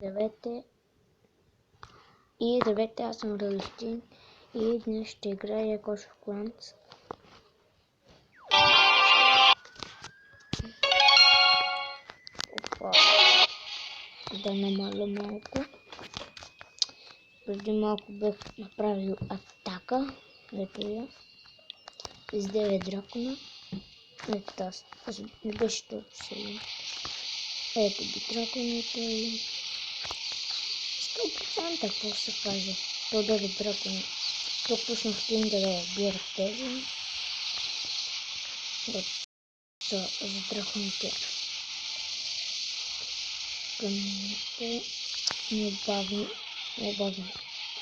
Здравейте. Здравейте, аз съм Радостин и днес ще играя Clash of Clans. Опа. Да намаля малко. Преди малко бях направил атака. Ето я. С 9 дракона. Ето тази. Не беше толкова силен. Ето ги драконите и 100% какво се казва. 109 дракона. Пропуснах един да убира тези. Ето за драконите. Къмните небавно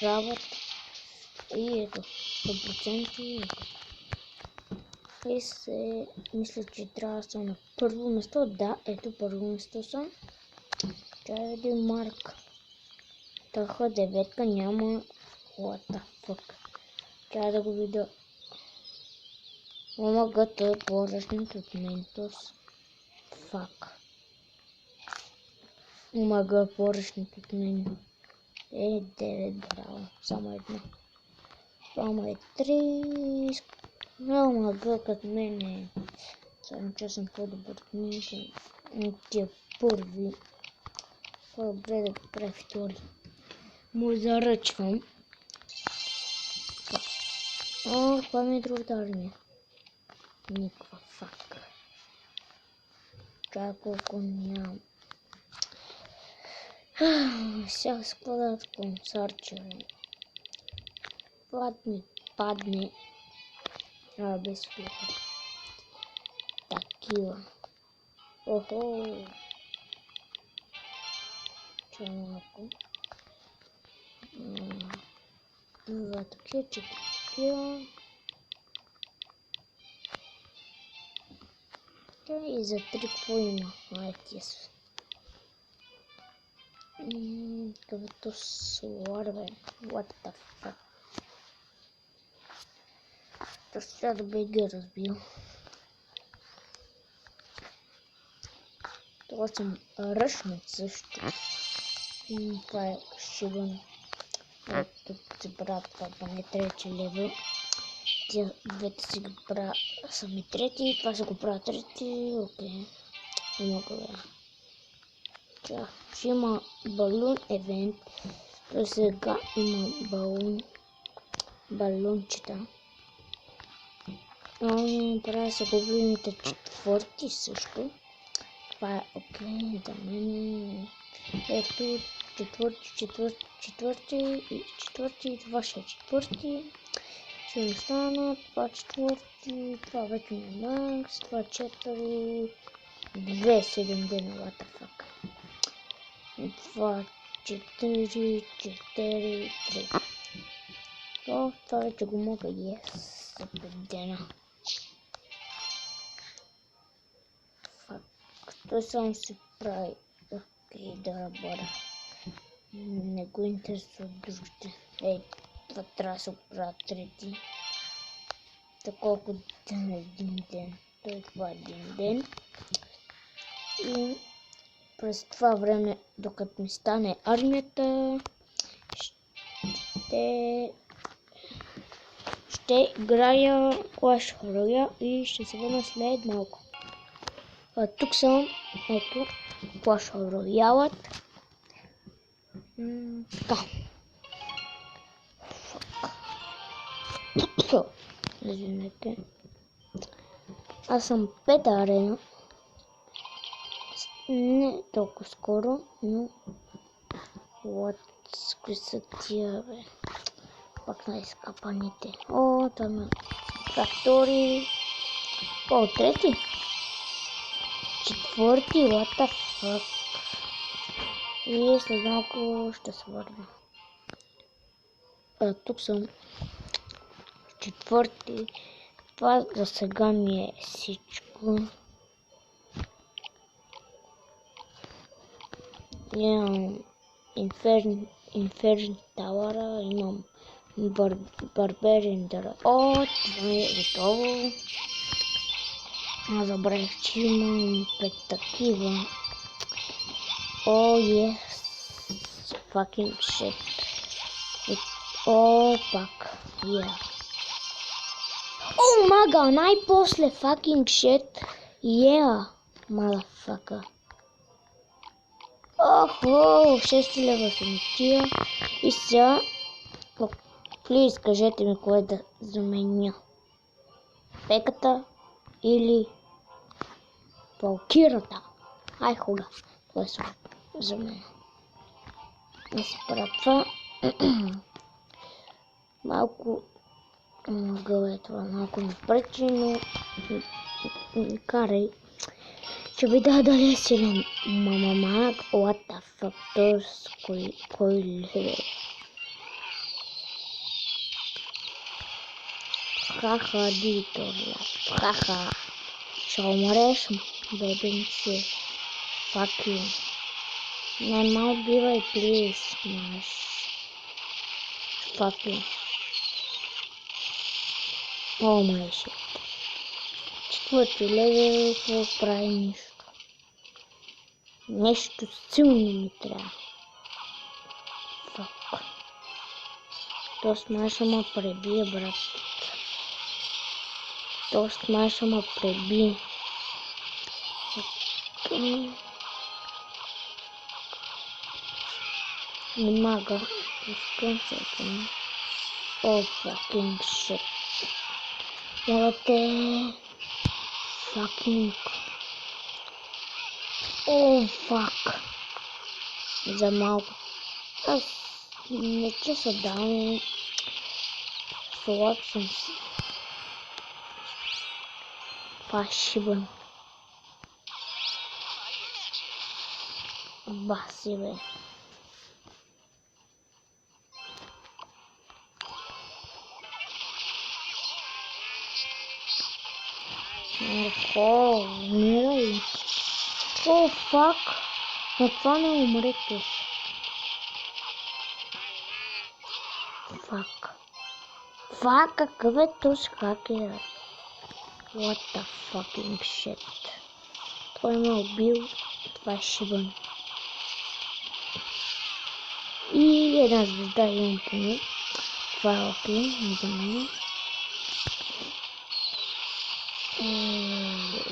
правят. И ето 100%. И се мисля, че трябва да съм на първо место. Да, ето първо место съм. Трябва да видим Марк. Тъха деветка няма. What the fuck. Трябва да го видя. Омага, той е по-различен от Ментос. Fuck. Омага, по-различен от мен. 9, браво. Само едно. Само е 3. Омага, като мен е. Само че съм по-добър от мен. Тия първи. По-добре да прави втори. Му заръчвам. О, това ми е другата армия. Никаква фак. Чакай колко нямам. Сега складат консарчера. Падне. Без флипа. Такива. Охо. Ча малко. Това такива, че такива. И за 3 какво има? Yes. Какъвто слар, бе. What the fuck. Трябва да бе ги разбил. Това съм ръшнат също. Това е шибан. Ето си правя това не трети левел. Тия двете си го правя сами трети. Това си го правя трети. Окей. Не мога да. Ще има балун евент. То сега има балунчета. Трябва да са гоблините четвърти също. Това е окей за мен. Ето четвърти и това ще е четвърти. Ще ми стана това четвърти, това вече не е макс, това 4, 2-7 дена, what the fuck. Това 4, 3. Това вече го мога, yes, за 5 дена. Той само си прави окей да работя. Не го интересува другите. Това трябва да се оправя трети. Колко ден е един ден. Това е един ден. И през това време, докато ми стане армията, ще играя Clash Royale и ще се върна след малко. Тук съм, ето, Clash Royale. Така. Извинете. Аз съм 5 арена. Не толкова скоро, но какви са тия, бе. Пак на изкапаните. О, там е втори. О, трети. Четвърти, what the fuck. И след малко ще свърна. Тук съм четвърти. Това за сега ми е всичко. Имам Inferno Tower, имам Barbarian Dara. О, това е готово. Аз забравих, че имам 5 такива. О, yes. fucking shit. О, пак. Yeah. Oh my god, най-после fucking shit. Yeah, motherfucker. Охо, 6 лева съм тия. И сега, плиз, кажете ми кое да заменя. Пеката или палкирата. Ай, хубаво. Това е за мен. Не се правя това. Малко гъл е това, малко ми пречи, но карай. Ще видя дали е силен. Мама, what the fuck, т.е. кой ли? Хаха, дитор, хаха. Ще умреш, бебенце. Fuck you. Не ме убивай, please, маш. Fuck you. О, май шит. Четвърти левел, какво прави нищо. Нещо силно ми трябва. Fuck. Тоест май ще ме пребие, брат. Тоест май ще ме пребие. Не мога. Искам се. О, fucking shit. Моля те. Fucking. О, fuck. За малко. Аз не че се дам. Слаб съм си. Пашибан. Баси, бе. Охо, умирай. О, фак. Но това не умрете. Фак. Фак, какъв е този хакер? What the fucking shit. Той ме убил. Това е шибан. И една звезда имам по мен. Това е окей, за мен.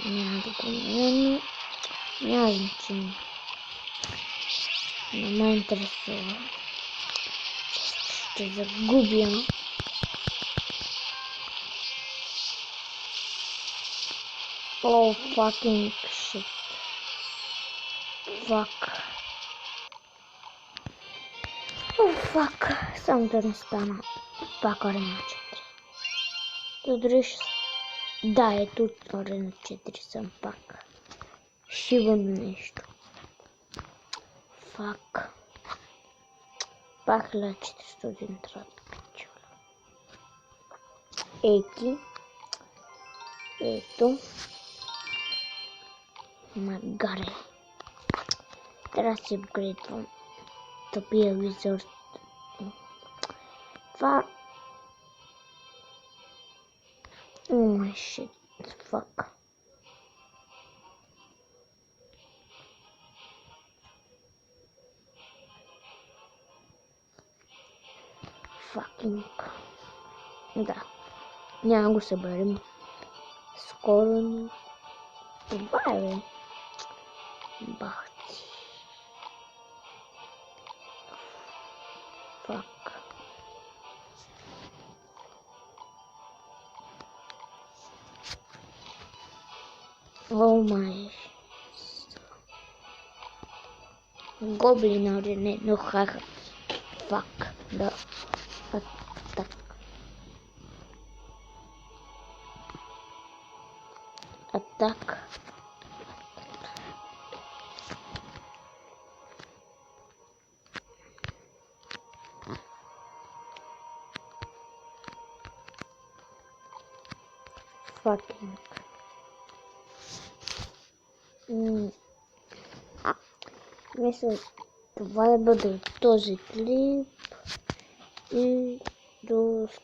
Няма да го намеря. Няма значение. Не ме интересува. Ще загубя. О, fucking shit. Fuck. О, fuck. Само да не стана. Пак арена 4. Дори ще... Да, ето арена 4 съм пак. Шибано нещо. Фак. Пак 1400 трябва да пича. Ети. Ето. Магаре. Трябва да си апгрейдвам. Тъпия визорд. Това... О, май шит. Фак. Факинг. Да. Няма го съберем. Скоро. Това е, бе. Бах ти. Фак. О май. Гоблина, не, но хаха. Фак. Да. Атак. Атак. Факинг. Мисля, това да бъде този клип и до скоро.